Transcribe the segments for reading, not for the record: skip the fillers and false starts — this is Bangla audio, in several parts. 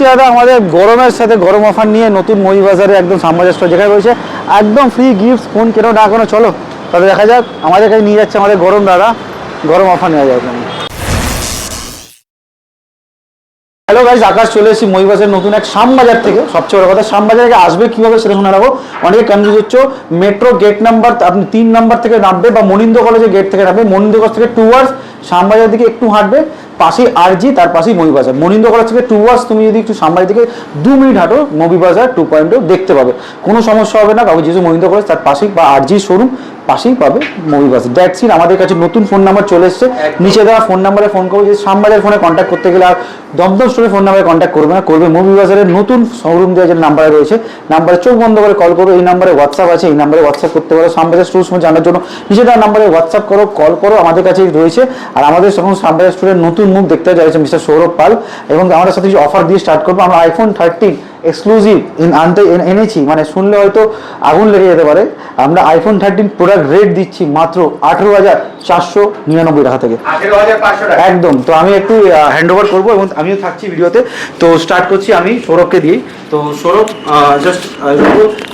এসছি দাদা আমাদের গরমের সাথে গরম অফার নিয়ে নতুন মৌলভীবাজারে একদম শ্যামবাজার স্টোর, যেখানে রয়েছে একদম ফ্রি গিফট। ফোন কেন না কোনো, চলো তবে দেখা যাক। আমাদের কাছে নিয়ে যাচ্ছে আমাদের গরম দাদা, গরম অফার নেওয়া যাবে। হ্যালো গাইজ, আকাশ চলে এসেছি মৌলভীবাজারের নতুন এক শ্যামবাজার থেকে। সবচেয়ে বড় কথা, শ্যামবাজারে আসবে কীভাবে সেটা শুনে রাখবো। অনেকে কনফিউজ হচ্ছে। মেট্রো গেট নাম্বার আপনি 3 নাম্বার থেকে নামবে, বা মনিন্দ কলেজের গেট থেকে নামবে। মনিন্দ কলেজ থেকে 2 আওয়ার্স শ্যামবাজার দিকে একটু হাঁটবে, পাশেই আরজি, তার পাশেই মৌলভীবাজার। মনিন্দ কলেজ থেকে 2 আওয়ার্স তুমি যদি একটু শ্যামবাজার দিকে 2 মিনিট হাঁটো, মৌলভীবাজার 2.0 দেখতে পাবে, কোনো সমস্যা হবে না। কারণ যেহেতু মনিন্দ কলেজ তার পাশেই, বা আরজি শোরুম পাশেই পাবে মৌলভীবাজার। That's it. আমাদের কাছে নতুন ফোন নাম্বার চলে এসছে, নিচে দেওয়া ফোন নাম্বারে ফোন করবে। যে শ্যামবাজার ফোনে কন্ট্যাক্ট করতে গেলে আর দমদম স্টোরে ফোন নাম্বারে কন্ট্যাক্ট করবে না, করবে মৌলভীবাজারের নতুন শোরুম দেওয়া যে নাম্বারে রয়েছে, নাম্বারে চোখ বন্ধ করে কল করো। এই নাম্বারে হোয়াটসঅ্যাপ আছে, এই নাম্বারে হোয়াটসঅ্যাপ করতে পারো। শ্যামবাজার স্টোর সময় জানার জন্য নিচে দেওয়া নাম্বারে হোয়াটসঅ্যাপ করো, কল করো, আমাদের কাছে রয়েছে। আর আমাদের যখন শ্যামবাজার স্টোরের নতুন মুখ দেখতে যাচ্ছে মিস্টার সৌরভ পাল, এবং আমাদের সাথে কিছু অফার দিয়ে স্টার্ট করবো। আমরা আইফোন 13 এক্সক্লুসিভ আনতে এনেছি, মানে শুনলে হয়তো আগুন লেগে যেতে পারে। আমরা আইফোন 13 প্রোডাক্ট রেট দিচ্ছি মাত্র 18,499 টাকা থেকে, 18,500 টাকা একদম। তো আমি একটু হ্যান্ড ওভার করবো, এবং আমিও থাকছি ভিডিওতে। তো স্টার্ট করছি আমি সৌরভকে দিয়ে। তো সৌরভ জাস্ট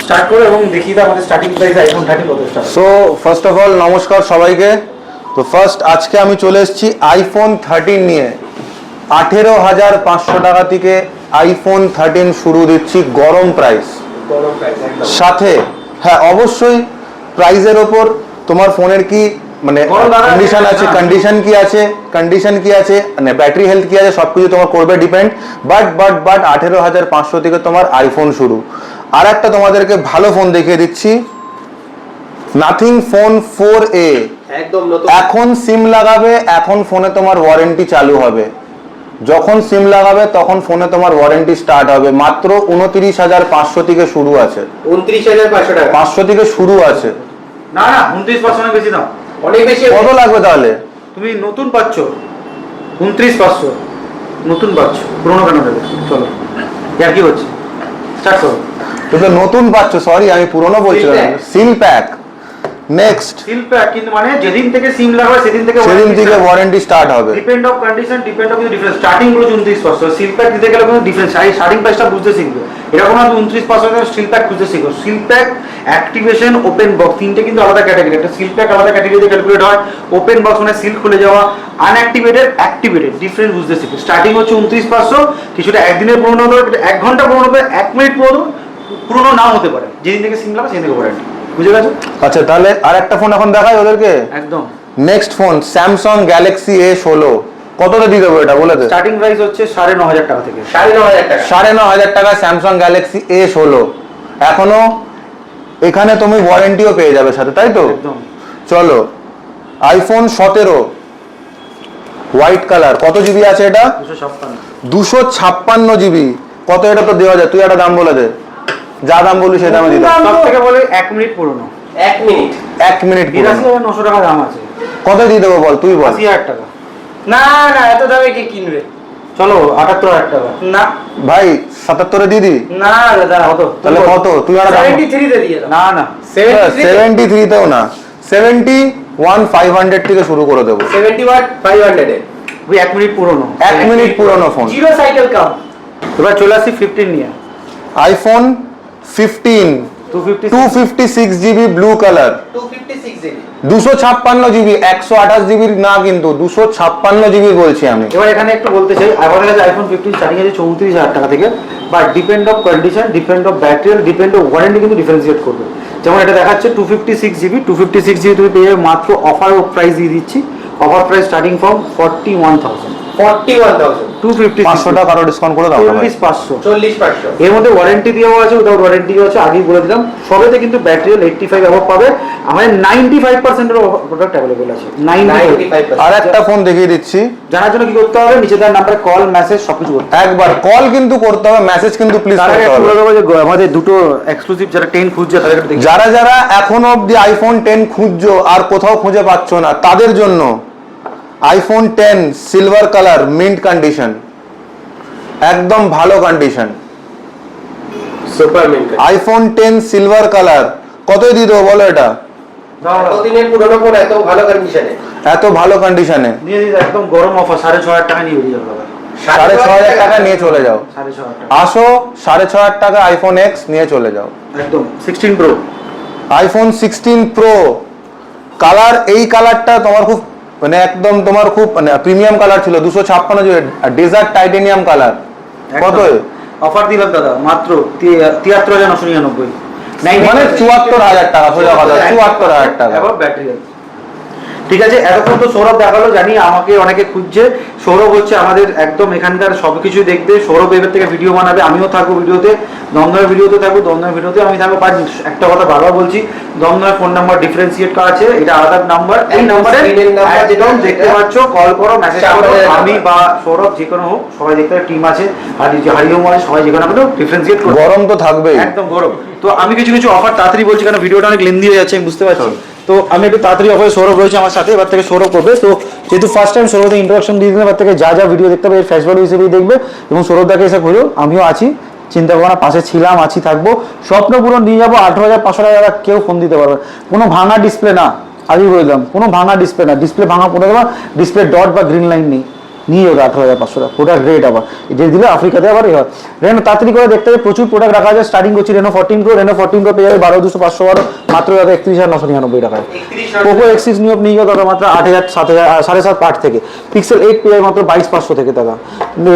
স্টার্ট করো এবং দেখিয়ে দাও আমাদের স্টার্টিং প্রাইস আইফোন 13 কত start. So first of all নমস্কার সবাইকে। তো ফার্স্ট আজকে আমি চলে এসেছি আইফোন 13 নিয়ে। 18,500 টাকা থেকে আইফোন 13 শুরু দিচ্ছি, গরম প্রাইস। সাথে হ্যাঁ অবশ্যই প্রাইসের ওপর তোমার ফোনের কি মানে কন্ডিশন আছে, কন্ডিশন কি আছে মানে ব্যাটারি হেলথ কি আছে, সবকিছু তোমার করবে ডিপেন্ড। বাট 18,500 থেকে তোমার আইফোন শুরু। আর একটা তোমাদেরকে ভালো ফোন দেখিয়ে দিচ্ছি, নাথিং ফোন 4A। একদম নতুন। এখন সিম লাগাবে, এখন ফোনে তোমার ওয়ারেন্টি চালু হবে। যখন সিম লাগাবে তখন ফোনে তোমার ওয়ারেন্টি স্টার্ট হবে। মাত্র 29,500 থেকে শুরু আছে। 29,500 টাকা 500 থেকে শুরু আছে। না 29% বেশি দাম, অনেক বেশি। কত লাগবে তাহলে? তুমি নতুন পাচ্ছ 29,500, নতুন পাচ্ছ, পুরোনো কেন দেবে? চলো আর কি হচ্ছে, স্টার্ট করো। তুমি তো নতুন পাচ্ছ, সরি আমি পুরনো বলছিলাম। Seal pack next. Seal pack কিন্তু মানে যেদিন থেকে সিম লাগাবে সেদিন থেকে ওয়ারেন্টি স্টার্ট হবে। Depend of condition, depend of difference. Starting গুলো 29%, সিল প্যাক দিতে গেলে কোনো ডিফারেন্স, স্টার্টিং প্রাইসটা বুঝতে শিখবে। এরকম না 29% সিল প্যাক বুঝতে শিখো। Seal pack, activation, open box, তিনটে কিন্তু আলাদা ক্যাটাগরি। একটা সিল প্যাক আলাদা ক্যাটাগরিতে ক্যালকুলেট হয়, ওপেন বক্স মানে সিল খুলে যাওয়া, আনঅ্যাক্টিভেটেড, অ্যাক্টিভেটেড, ডিফারেন্স বুঝতে শিখো। স্টার্টিং হচ্ছে 29,500, কিছুটা একদিনের পুরোনো হবে, 1 ঘন্টা পুরোনো হবে, 1 মিনিট পুরোনো নাও হতে পারে। যেদিন থেকে সিম লাগাবে সেদিন থেকে ওয়ারেন্টি, বুঝে গেছো? আচ্ছা তাহলে আর একটা ফোন এখন দেখাই ওদেরকে। একদম next phone Samsung Galaxy A16। কতটা দিয়ে দেবো এটা বলে দে। স্টার্টিং প্রাইস হচ্ছে 9,500 টাকা থেকে। 9,500 টাকা 9,500 টাকা স্যামসাং গ্যালাক্সি A16। এখনো এখানে তুমি ওয়ারেন্টিও পেয়ে যাবে সাথে, তাই তো? একদম। চলো আইফোন 17 হোয়াইট কালার, কত জিবি আছে এটা? 256 জিবি। কত এটা তো দেওয়া যায়, তুই একটা দাম বলে দে, যা দাম বলি সেটা আমি দিতাম। সব থেকে বলে 1 মিনিট পুরনো, 1 মিনিট 1 মিনিট 82,900 টাকা দাম আছে। কত দিয়ে দেবো বল, তুই বল। 80,000 টাকা। না এত দামে কে কিনবে? চলো 78,000 টাকা। না ভাই 77 এ দিদি। না দাদা কত? তাহলে কত তুই একটা দাম 73 তে দিয়ে দাও। না 73 তেও না, 71,500 থেকে শুরু করে দেবো। 71,500 এ ওই 1 মিনিট পুরনো, 1 মিনিট পুরনো ফোন। জিরো সাইকেল কাম। এবার চলে আসি 15 নিয়ে। IPhone 15 256 GB blue colour, 256 GB, 256 GB, 128 জিবির না কিন্তু 256 জিবি বলছি আমি। এবার এখানে একটু বলতে চাই, আমাদের কাছে আইফোন 15 স্টার্টিং আছে 34,000 টাকা থেকে। But depend of condition, depend of battery, depend of warranty কিন্তু ডিফারেন্সিয়েট করবে। যেমন এটা দেখাচ্ছে 256 জিবি, 256 জিবি তুমি পেয়ে মাত্র অফার প্রাইস দিয়ে দিচ্ছি। Offer price starting from 41,000। 500 টাকা আরো ডিসকাউন্ট করে দাও। 40,500 এর মধ্যে ওয়ারেন্টি দেওয়া আছে, উইদাউট ওয়ারেন্টিও আছে, আগেই বলে দিলাম। সবেতে কিন্তু ব্যাটারি 85 অ্যাবভ পাবে। আমাদের 95% এর প্রোডাক্ট अवेलेबल আছে। 95%। আর একটা ফোন দেখিয়ে দিচ্ছি, জানার জন্য কি করতে হবে, নিচে দেওয়া নম্বরে কল, মেসেজ সবকিছু করতে হবে। একবার কল কিন্তু করতে হবে, মেসেজ কিন্তু প্লিজ করতে হবে। বলে দেবো যে আমাদের দুটো এক্সক্লুসিভ, যারা 10 খুঁজছে তাদের একটু দেখি। যারা এখনো অবধি আইফোন 10 খুঁজছো আর কোথাও খুঁজে পাচ্ছ না, তাদের জন্য iPhone 10 silver colour, mint condition, একদম ভালো condition, super mint. IPhone 10 silver colour. কত দিয়ে দেবো বলো এটা? কতদিনের পুরনো ফোন এত ভালো কন্ডিশনে? এত ভালো কন্ডিশনে নিয়ে দিই একদম গরম অফার, 6,500 টাকা নিয়ে বেরিয়ে যাবে। 6,500 টাকা নিয়ে চলে যাও। 6,500 আসো 6,500 টাকা আইফোন এক্স নিয়ে চলে যাও। একদম 16 প্রো আইফোন 16 প্রো কালার, এই কালারটা তোমার খুব মানে একদম তোমার খুব মানে প্রিমিয়াম কালার ছিল 256 ডেজার্ট টাইটেনিয়াম কালার। কত অফার দিলাম দাদা মাত্র 73,999 মানে 74,000 টাকা, সোজা কথা 74,000 টাকা। এবার ব্যাটারি ঠিক আছে। এতক্ষণ তো সৌরভ দেখালো, জানি আমাকে অনেকে খুঁজছে। সৌরভ হচ্ছে আমাদের একদম এখানকার সবকিছু দেখবে। সৌরভ এবার থেকে ভিডিও বানাবে, আমিও থাকবো ভিডিওতে, দমদমের ভিডিওতে থাকবো, দমদমের ভিডিওতে আমি থাকবো। বাট একটা কথা বারবার বলছি, দমদমের ফোন নাম্বার ডিফারেন্সিয়েট করা আছে, এটা আলাদা নাম্বার। এই নাম্বারে যেটা দেখতে পাচ্ছ, কল করো, মেসেজ করো, আমি বা সৌরভ যে কোনো হোক, সবাই দেখতে টিম আছে, আর হারিও মানে সবাই যে কোনো ডিফারেন্সিয়েট করো। গরম তো থাকবে, একদম গরম। তো আমি কিছু কিছু অফার তাড়াতাড়ি বলছি, কারণ ভিডিওটা অনেক লেন্দি হয়ে যাচ্ছে, আমি বুঝতে পারছি। তো আমি একটু তাড়াতাড়ি অফারে, সৌরভ রয়েছে আমার সাথে, এবার থেকে সৌরভ করবে। তো যেহেতু ফার্স্ট টাইম সৌরভকে ইন্ট্রোডাকশন দিয়ে দিলাম, এবার থেকে যা যা ভিডিও দেখতে হবে এর ফ্যাশ ভ্যালু হিসেবেই দেখবে। এবং সৌরভদাকে এসে খুঁজো, আমিও আছি, চিন্তা করো না, পাশে ছিলাম, আছি, থাকবো। স্বপ্ন পূরণ নিয়ে যাবো। 18,500 টাকা কেউ ফোন দিতে পারবে। কোনো ভাঙা ডিসপ্লে না, আগেই বলে দিলাম, কোনো ভাঙা ডিসপ্লে না। ডিসপ্লে ভাঙা পড়ে দেওয়া, ডিসপ্লে ডট বা গ্রিন লাইন নেই, নিয়ে যাবে 18,500 টাকা। প্রোডাক্ট রেট আবার যে দিলে আফ্রিকাতে আবার হয়। রেনো তাড়াতাড়ি করে দেখতে হবে, প্রচুর প্রোডাক্ট রাখা আছে। স্টার্টিং করছি রেনো 14 প্রো। রেনো 14 প্রো পেয়ে যাবে 12,200 মাত্র দাদা 31,999 টাকায়। পোকো X6 নিয়ে যাও দাদা মাত্র 8,000 7,000 7,500 8 থেকে। পিক্সেল 8 পেয়ে যাবে মাত্র 22,500 থেকে দাদা।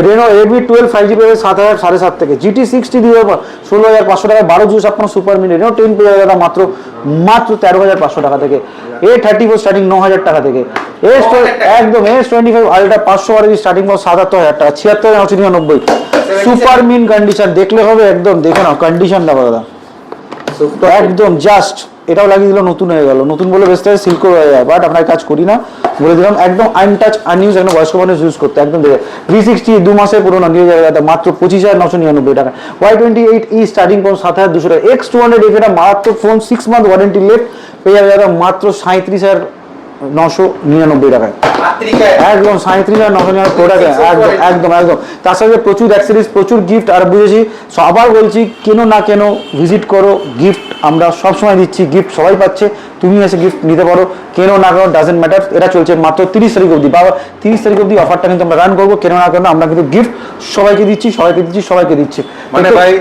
রেনো AB12 5G পেয়ে যাবে 7,000 7,500 থেকে। GT60 দিয়ে যাবে 16,500 টাকায়। 12,256 সুপার মিনি। রেনো 10 পেয়ে যাবে দাদা মাত্র 13,500 টাকা থেকে। A34 স্টার্টিং 9,000 টাকা থেকে। একদম S25 আলট্রা 500 স্টার্টিং 77,000 টাকা। 76,999 সুপার মিন কন্ডিশন, দেখলে হবে একদম, দেখে নাও কন্ডিশনটা দাদা একদম জাস্ট। এটাও লাগিয়ে দিল, নতুন হয়ে গেল। নতুন বলে বেস্ট হয়, সিল্ক হয়ে যায়, বাট আমরা কাজ করি না, বলে দিলাম একদম আনটাচ আনইউজ, একদম বয়স্ক মানুষ ইউজ করতে একদম দেখে। 360 2 মাসের পুরোনো নিয়ে যাবে দাদা মাত্র 25,999 টাকা। Y28E স্টার্টিং ফোন 7,200 টাকা। X200 এটা মারাত্মক ফোন, 6 মান্থ ওয়ারেন্টি লেফট, পেয়ে যাবে দাদা মাত্র 37,999 টাকায়। একদম 37,999 প্রোডাক্ট, একদম একদম একদম। তার সাথে প্রচুর অ্যাক্সেসরিজ, প্রচুর গিফট। আর বুঝেছি, আবার বলছি, কেন না কেন ভিজিট করো, গিফট আমরা সবসময় দিচ্ছি, গিফট সবাই পাচ্ছে, তুমি এসে গিফট নিতে পারো, কেন না কেন ডাজেন্ট ম্যাটার। এটা চলছে মাত্র 30 তারিখ অবধি, বা 30 তারিখ অবধি অফারটা কিন্তু আমরা রান করবো। কেন না কেন আমরা কিন্তু গিফট সবাইকে দিচ্ছি, সবাইকে দিচ্ছি, সবাইকে দিচ্ছি। মানে ভাই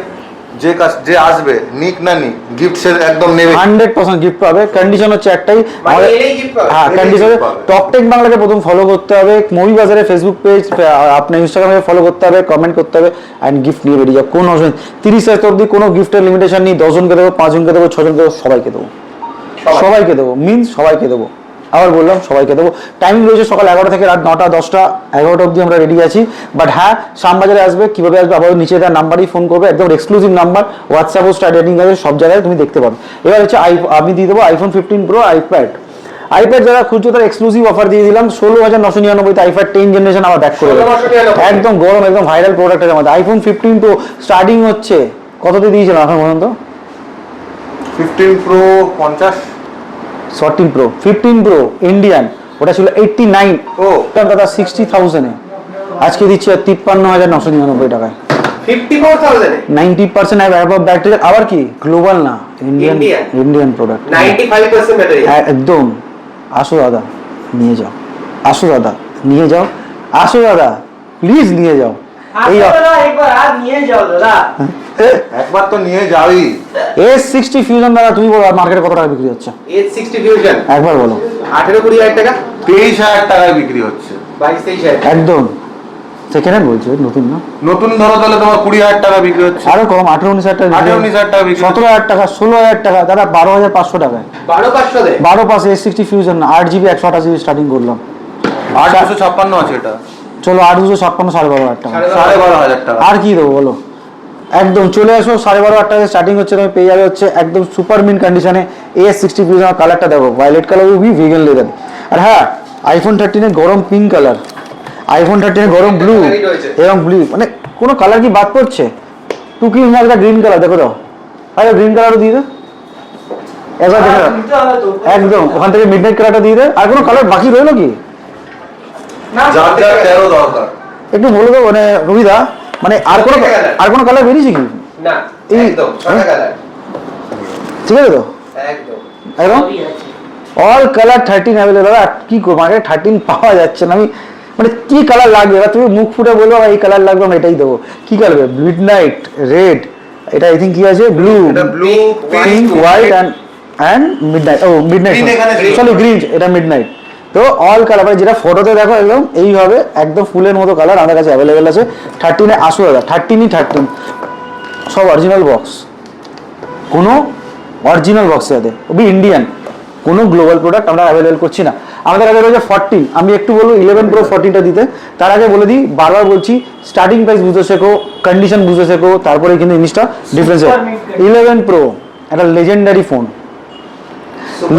যে আসবে নিক না নিক গিফট সে একদম নেবে, 100% গিফট পাবে। কন্ডিশন হচ্ছে একটাই, হ্যাঁ কন্ডিশন টকটেক বাংলাকে প্রথম ফলো করতে হবে, মুভি বাজারে ফেসবুক পেজ, আপনার ইনস্টাগ্রামে ফলো করতে হবে, কমেন্ট করতে হবে, অ্যান্ড গিফট নিয়ে বেরিয়ে যাও। কোনো অসুবিধা 30 তারিখ অবধি কোনো গিফটের লিমিটেশন নেই। 10 জনকে দেবো, 5 জনকে দেবো, 6 জনকে দেবো, সবাইকে দেবো, সবাইকে দেবো, মিনস সবাইকে দেবো। আবার বললাম সবাইকে দেবো। টাইমিং রয়েছে সকাল 11টা থেকে রাত 9টা 10টা 11টা অবধি আমরা রেডি আছি। বাট হ্যাঁ, শ্যামবাজারে আসবে, কীভাবে আসবে আবার নিচে তার নাম্বারই ফোন করবে, একদম এক্সক্লুসিভ নাম্বার, হোয়াটসঅ্যাপও স্টার রেটিং আছে, সব জায়গায় তুমি দেখতে পাবে। এবার হচ্ছে আমি দিয়ে দেবো iPhone 15 Pro, আইপ্যাড যারা খুঁজছো তার এক্সক্লুসিভ অফার দিয়ে দিলাম 16,999 আইপ্যাড 10 জেনারেশন আবার ব্যাক করে দেবো। একদম গরম, একদম ভাইরাল প্রোডাক্ট আছে আমাদের। iPhone 15 Pro স্টার্টিং হচ্ছে কততে দিয়েছিলাম এখন পর্যন্ত? 15 Pro 50, 14 Pro 15 Pro ইন্ডিয়ান ওটা ছিল 89, ও দাদা 60,000 এ আজকে দিচ্ছি 53,999 টাকায়। 54,000 90% অ্যাবাভ ব্যাটারি। আবার কি গ্লোবাল না, ইন্ডিয়ান প্রোডাক্ট, 95% ব্যাটারি একদম। আসো দাদা নিয়ে যাও, আসো দাদা নিয়ে যাও, আসো দাদা প্লিজ নিয়ে যাও। এই একবার আর নিয়ে যাও দাদা, একবার তো নিয়ে যাওই। S60 ফিউশন দাদা তুমি বলো মার্কেটে কত টাকা বিক্রি হচ্ছে? S60 ফিউশন একবার বলো। 18-20,000 টাকা, 23,000 টাকায় বিক্রি হচ্ছে। 22-23,000 একদম সেকেন্ড হ্যান্ড বলছি, নতুন না। নতুন ধরো তাহলে তোমার 20,000 টাকা বিক্রি হচ্ছে। আরো কম, 18-19,000 টাকা, 18-19,000 টাকা বিক্রি, 17,000 টাকা, 16,000 টাকা দাদা, 12,500 টাকায়। 12,500 দেয়, 12 পাশে S60 fusion 8GB 128GB starting করলাম। 8,256 আছে এটা, চলো 8,256 12,500 টাকা, 12,500 টাকা। আর কি দেবো বলো? একদম চলে আসো, 12,500 টাকা স্টার্টিং হচ্ছে, তুমি পেয়ে যাবে হচ্ছে একদম সুপার মিন কন্ডিশনে S60 ফিউশন। কালারটা দেখো, violet colour with vegan leather. আর হ্যাঁ, iPhone 13 এর গরম পিঙ্ক কালার, iPhone 13 এর গরম ব্লু এবং ব্লু, মানে কোনো কালার কি বাদ পড়ছে? টুকি একটা গ্রিন কালার দেখো দাও, আরে গ্রিন কালারও দিয়ে দে একবার, দেখো একদম ওখান থেকে মিডনাইট কালারটা দিয়ে দে। আর কোনো কালার বাকি রইলো কি? যার যার 13 দরকার একটু বলে দেবো মানে রবিদা, মানে আর কোনো কালার বেরিয়েছে কি না? একদম সাদা কালার, ঠিক আছে তো একদম একদম অল কালার 13 অ্যাভেলেবল। আর কি করবো, মার্কেটে 13 পাওয়া যাচ্ছে না। আমি মানে কি কালার লাগবে, এবার তুমি মুখ ফুটে বলবো এই কালার লাগবে, আমরা এটাই দেবো। কি কালার? মিডনাইট রেড, এটা আই থিঙ্ক কি আছে, blue, blue, pink, white and midnight, ও মিডনাইট সরি গ্রিন, এটা মিডনাইট। তো অল কালার, মানে যেটা ফটোতে দেখো একদম এইভাবে একদম ফুলের মতো কালার আমাদের কাছে অ্যাভেলেবেল আছে। 13-এ আসো দাদা, 13 সব অরিজিনাল বক্স, কোনো অরিজিনাল বক্সে আছে, ওবি ইন্ডিয়ান, কোনো গ্লোবাল প্রোডাক্ট আমরা অ্যাভেলেবেল করছি না। আমাদের কাছে রয়েছে 14, আমি একটু বলবো 11 Pro 14টা দিতে। তার আগে বলে দিই, বারবার বলছি, স্টার্টিং প্রাইস বুঝতে শেখো, কন্ডিশন বুঝতে শেখো, তারপরে কিন্তু জিনিসটা ডিফারেন্স। 11 Pro একটা লেজেন্ডারি ফোন,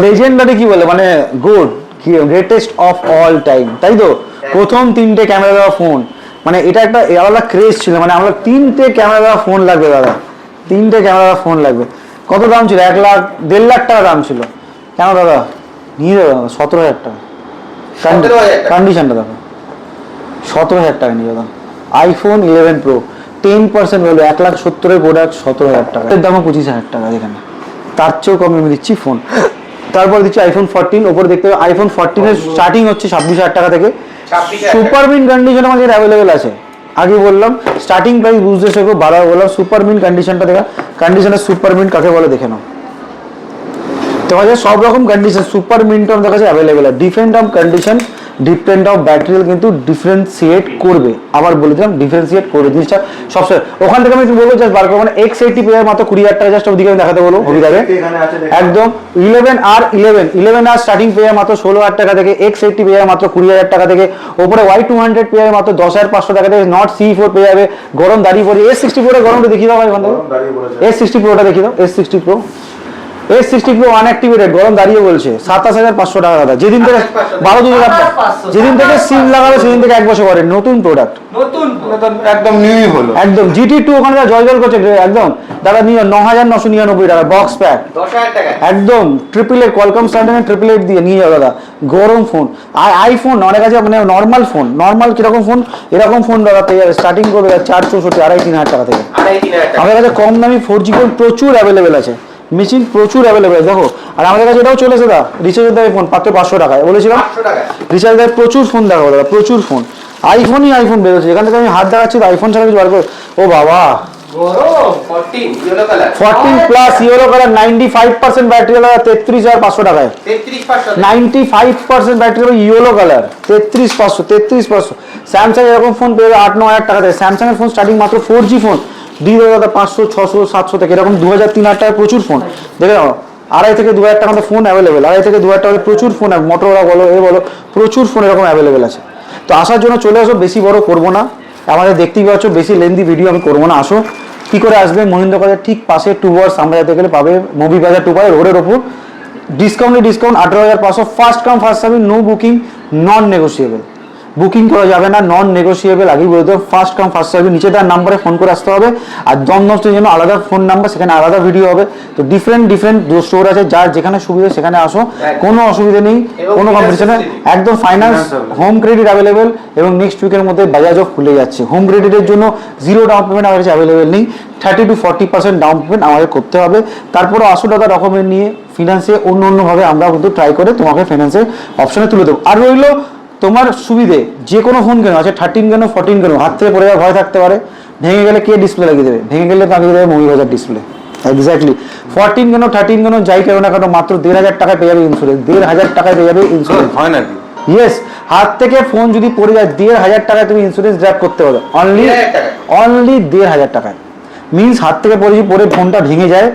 লেজেন্ডারি কি বলে মানে গুড, কি গ্রেটেস্ট অফ অল টাইম, তাই তো? প্রথম 3টে ক্যামেরা দেওয়া ফোন, মানে এটা একটা আলাদা ক্রেজ ছিল, মানে আমরা 3টে ক্যামেরা দেওয়া ফোন লাগবে দাদা, 3টে ক্যামেরা দেওয়া ফোন লাগবে। কত দাম ছিল? 1 লাখ 1.5 লাখ টাকা দাম ছিল। কেন দাদা নিয়ে যাবে? 17,000 টাকা। 17,000 কন্ডিশনটা দেখো, 17,000 টাকা নিয়ে যাবে। আইফোন 11 Pro 10% ভ্যালু, 1,70,000 প্রোডাক্ট, 17,000 টাকা, এর দামও 25,000 টাকা। এখানে তার চেয়েও কম আমি দিচ্ছি ফোন। তারপর দিচ্ছি আইফোন 14, ওপরে দেখতে হবে আইফোন 14 এর স্টার্টিং হচ্ছে 26,000 টাকা থেকে। 26,000 সুপার মিন কন্ডিশন আমাদের অ্যাভেলেবেল আছে, আগে বললাম স্টার্টিং প্রাইস বুঝতে শেখো, বারবার বললাম সুপার মিন কন্ডিশনটা দেখা, কন্ডিশনের সুপার মিন কাকে বলে দেখে নাও। তোমার কাছে সব রকম কন্ডিশন সুপার মিন্ট আমাদের কাছে অ্যাভেলেবেল আছে। Different of condition, different of ব্যাটারিয়াল কিন্তু ডিফারেন্সিয়েট করবে, আবার বলে দিলাম ডিফারেন্সিয়েট করবে জিনিসটা সবসময়। ওখান থেকে আমি বলবো জাস্ট বার করবো, মানে X80 পেয়ার মাত্র 20,000 টাকা, জাস্ট ওদিকে আমি দেখাতে বলবো হবিদাকে একদম। 11R স্টার্টিং পেয়ার মাত্র 16,000 টাকা থেকে, X80 পেয়ার মাত্র 20,000 টাকা থেকে, ওপরে Y200 পেয়ার মাত্র 10,500 টাকা থেকে, নট C4 পেয়ে যাবে, গরম দাঁড়িয়ে পড়ে। S60 Pro গরমটা দেখিয়ে দাও ভাই, S60 Proটা দেখিয়ে দাও, S60 Pro আনঅ্যাক্টিভেটেড, গরম দাঁড়িয়ে বলছে 27,500 টাকা দাদা। যেদিন থেকে 12 যেদিন থেকে সিম লাগাবে সেদিন থেকে 1 বছর পরে নতুন প্রোডাক্ট, নতুন একদম নিউই হলো। একদম GT2 ওখানে জল করছে একদম দাদা, নিয়ে 9,999 টাকা বক্স প্যাক, 10,000 টাকা একদম ট্রিপল8 কোয়ালকম স্ন্যাপড্রাগন 888 দিয়ে নিয়ে যাও দাদা। গরম ফোন, আইফোন অনেক আছে, মানে নর্মাল ফোন, নর্মাল কিরকম ফোন, এরকম ফোন দাদা পেয়ে যাবে, স্টার্টিং করবে 464, 2,500-3,000 টাকা থেকে। 2,500 টাকা আমাদের কাছে কম দামি 4G ফোন প্রচুর অ্যাভেলেবেল আছে, মেশিন প্রচুর অ্যাভেলেবেল দেখো। আর আমাদের কাছে এটাও চলেছে দাদা, রিচার্জের দামে ফোন মাত্র 500 টাকায়, বলেছিলাম 500 টাকা রিচার্জ দামে প্রচুর ফোন দেখাবো দাদা, প্রচুর ফোন। আইফোনই আইফোন বেরোচ্ছে, এখান থেকে আমি হাত দেখাচ্ছি তো আইফোন ছাড়া কিছু বার করে। ও বাবা, গরম 14 yellow colour 14 plus yellow colour, 95% battery লাগা, 33,500 টাকায়। 33,500 95% ব্যাটারি ইয়েলো কালার, 33,500। স্যামসাং এরকম ফোন পেয়ে 8-9,000 টাকা থেকে। স্যামসাং এর ফোন স্টার্টিং মাত্র 4G ফোন দিয়ে দেবে দাদা 500, 600, 700 থেকে, এরকম 2,000-3,000 টাকায় প্রচুর ফোন দেখে নাও। 2,500 থেকে 2,000 টাকার মধ্যে ফোন অ্যাভেলেবেল, 2,500 থেকে 2,000 টাকার প্রচুর ফোন, মোটরোলা বলো এ বলো, প্রচুর ফোন এরকম অ্যাভেলেবেল আছে। তো আসার জন্য চলে আসো, বেশি বড় করবো না, আমাদের দেখতেই পাচ্ছ বেশি লেন্দি ভিডিও আমি করবো না। আসো, কি করে আসবে? মহিন্দ্র বাজার ঠিক পাশে 2 আওয়ার্স আমরা যেতে গেলে পাবে, মুভি বাজার 2 রোডের ওপর। Discount 18,500, first come first service, no booking, non negotiable, booking করা যাবে না, নন নেগোসিয়েবল। আগেই বলে দেবো, ফার্স্ট কাম ফার্স্ট সার্ভিস, নিচে তার নাম্বারে ফোন করে আসতে হবে। আর দমদমের জন্য আলাদা ফোন নাম্বার, সেখানে আলাদা ভিডিও হবে। তো ডিফারেন্ট স্টোর আছে, যার যেখানে সুবিধা সেখানে আসো, কোনো অসুবিধা নেই, কোনো কম্পিটিশনে একদম ফাইন্যান্স, হোম ক্রেডিট অ্যাভেলেবেল। এবং নেক্সট উইকের মধ্যে বাজাজও খুলে যাচ্ছে, হোম ক্রেডিটের জন্য 0 ডাউন পেমেন্ট আমাদের কাছে অ্যাভেলেবেল নেই, 30 to 40% ডাউন পেমেন্ট আমাদের করতে হবে। তারপরে 80 টাকা ডকুমেন্ট নিয়ে ফিনান্সে অন্যভাবে আমরা কিন্তু ট্রাই করে তোমাকে ফিনান্সের অপশনে তুলে দেবো। আর রইলো তোমার সুবিধে, যে কোনো ফোন কেন আছে, 13 কেন 14 কেন, হাত থেকে পড়ে যাওয়ার ভয় থাকতে পারে, ভেঙে গেলে কে ডিসপ্লে লাগিয়ে দেবে? ভেঙে গেলে লাগিয়ে দেবে মুভি বাজার ডিসপ্লে। এক্স্যাক্টলি 14 কেন 13 কেন যাই কেন না কেন, মাত্র 1,500 টাকায় পেয়ে যাবে ইন্স্যুরেন্স, 1,500 টাকায় পেয়ে যাবে ইন্স্যুরেন্স। হয় নাকি? ইয়েস, হাত থেকে ফোন যদি পড়ে যায় 1,500 টাকায় তুমি ইন্স্যুরেন্স ড্রাফট করতে পারবে, অনলি 1,500 টাকায়। মিনস হাত থেকে পড়ে ফোনটা ভেঙে যায়,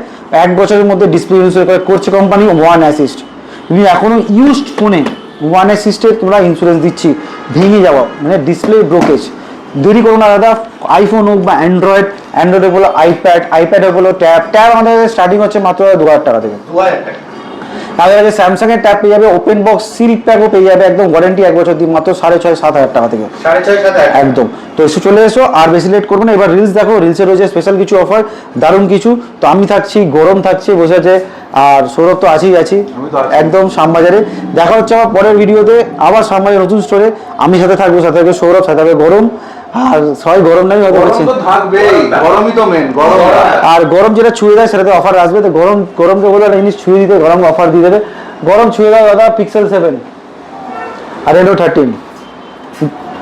1 বছরের মধ্যে ডিসপ্লে ইন্স্যুরেন্স করছে কোম্পানি ওয়ান অ্যাসিস্ট। তুমি এখনো ইউজড ফোনে ওয়ান অ্যাসিস্টের তোমরা ইন্স্যুরেন্স দিচ্ছি, ভেঙে যাওয়া মানে ডিসপ্লে ব্রোকেজ। দেরি করো না দাদা, আইফোন হোক বা অ্যান্ড্রয়েডে বলো আইপ্যাডে বলো ট্যাব আমাদের স্টার্টিং হচ্ছে মাত্র 2,000 টাকা থেকে। 2,000 টাকা তাদের কাছে স্যামসাং এর ট্যাব পেয়ে যাবে, ওপেন বক্স সিল প্যাকও পেয়ে যাবে, একদম ওয়ারেন্টি 1 বছর দিয়ে মাত্র 6,500-7,000 টাকা থেকে 6,500 একদম। তো এসে চলে এসো, আর বেশি লেট করবো না। এবার রিলস দেখো, রিলসে রয়েছে স্পেশাল কিছু অফার, দারুণ কিছু। তো আমি থাকছি, গরম থাকছে, বসে আছে, আর সৌরভ তো আছি একদম শ্যামবাজারে। দেখা হচ্ছে আমার পরের ভিডিওতে, আবার শ্যামবাজার নতুন স্টোরে। আমি সাথে থাকবো সৌরভ, সাথে থাকবে গরম। আর সবাই গরম নাই হয়তো বলছে, গরমই তো মেন, গরম। আর গরম যেটা ছুঁয়ে দেয় সেটাতে অফার আসবে। তো গরমকে বলে একটা জিনিস ছুঁয়ে দিতে, গরম অফার দিয়ে দেবে। গরম ছুঁয়ে দাও দাদা, Pixel 7 আর Reno 13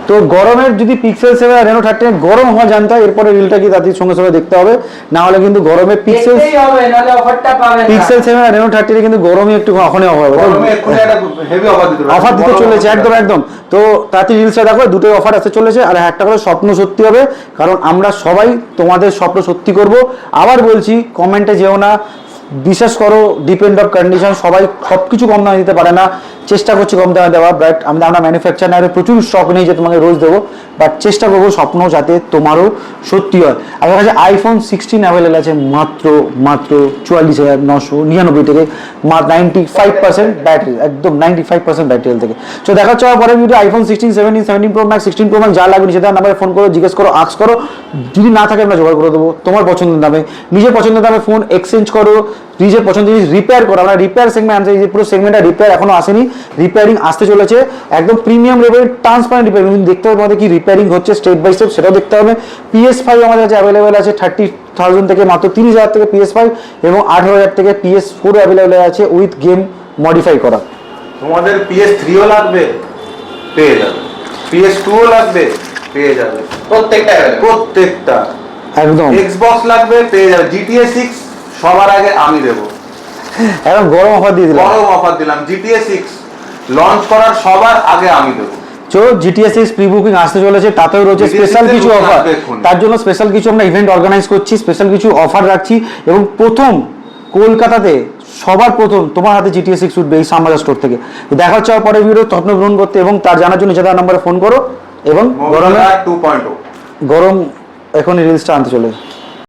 তো গরমের যদি পিক্সেল 7 আর রেনো 13 গরম হওয়া জানতে হয়, এরপরে রিলটা কি তাদের সঙ্গে সঙ্গে দেখতে হবে, না হলে কিন্তু গরমে পিক্সেল দেখতেই হবে, নাহলে অফারটা পাবে না। পিক্সেল 7 আর রেনো 13 কিন্তু গরমে একটু এখনই অফার হবে, গরমে এক্ষুনি একটা হেভি অফার দিতে অফার দিতে চলেছে একদম একদম। তো তাতে রিলসটা দেখো, দুটোই অফার আসতে চলেছে। আর একটা করে স্বপ্ন সত্যি হবে, কারণ আমরা সবাই তোমাদের স্বপ্ন সত্যি করব। আবার বলছি, কমেন্টে যেও না, বিশ্বাস করো, ডিপেন্ড অফ কন্ডিশন, সবাই সব কিছু কম দামে দিতে পারে না। চেষ্টা করছি কম দামে দেওয়া, বাট আমরা ম্যানুফ্যাকচার না, প্রচুর স্টক নেই যে তোমাকে রোজ দেবো, বাট চেষ্টা করবো স্বপ্ন যাতে তোমারও সত্যি হয়। আমার কাছে আইফোন 16 অ্যাভেলেবল আছে মাত্র 44,999 থেকে, 95% ব্যাটারি, একদম 95% ব্যাটারি হেলথ থেকে। তো দেখা হচ্ছে পরে video iPhone 16, 17, 17 pro max, 16 pro max যা লাগবে নিচে দেওয়ার নাম্বারে ফোন করো, জিজ্ঞেস করো, আক্স করো, যদি না থাকে আমরা জোগাড় করে দেবো তোমার পছন্দের দামে। নিজের পছন্দের দামে ফোন এক্সচেঞ্জ করো, নিজের পছন্দের জিনিস রিপেয়ার করো। আমরা রিপেয়ার সেগমেন্ট আনতে, যে পুরো সেগমেন্টটা রিপেয়ার এখনো আসেনি, রিপেয়ারিং আসতে চলেছে, একদম প্রিমিয়াম লেভেলের ট্রান্সপারেন্ট রিপেয়ারিং। দেখতে হবে আমাদের কি রিপেয়ারিং হচ্ছে স্টেপ বাই স্টেপ, সেটাও দেখতে হবে। PS5 আমাদের কাছে অ্যাভেলেবেল আছে 30,000 থেকে, মাত্র 30,000 থেকে PS5, এবং 18,000 থেকে PS4 অ্যাভেলেবেল আছে উইথ গেম মডিফাই করা। তোমাদের PS3ও লাগবে, পেয়ে যাবে। PS2ও লাগবে, পেয়ে যাবে। প্রত্যেকটা available। প্রত্যেকটা। একদম Xbox লাগবে, পেয়ে যাবে। GTA 6 সবার আগে আমি দেবো, একদম গরম অফার দিয়ে দিলাম। বড় অফার দিলাম। GTA 6 লঞ্চ করার সবার আগে আমি দেবো। তো GTA 6 প্রি বুকিং আসতে চলেছে, তাতেও রয়েছে GTA স্পেশাল 6 কিছু বুকিং অফার। আসবে এক্ষুনি। তার জন্য স্পেশাল কিছু আমরা ইভেন্ট অর্গানাইজ করছি, স্পেশাল কিছু অফার রাখছি, এবং প্রথম কলকাতাতে সবার প্রথম তোমার হাতে GTA 6 উঠবে এই শ্যামবাজার স্টোর থেকে। তো দেখা হচ্ছে পরে ভিডিও, তত্ত্ব গ্রহণ করতে এবং তার জানার জন্য যেটা নাম্বারে ফোন করো, এবং গরমে 2.0 গরম এখন রিলসটা আনতে চলে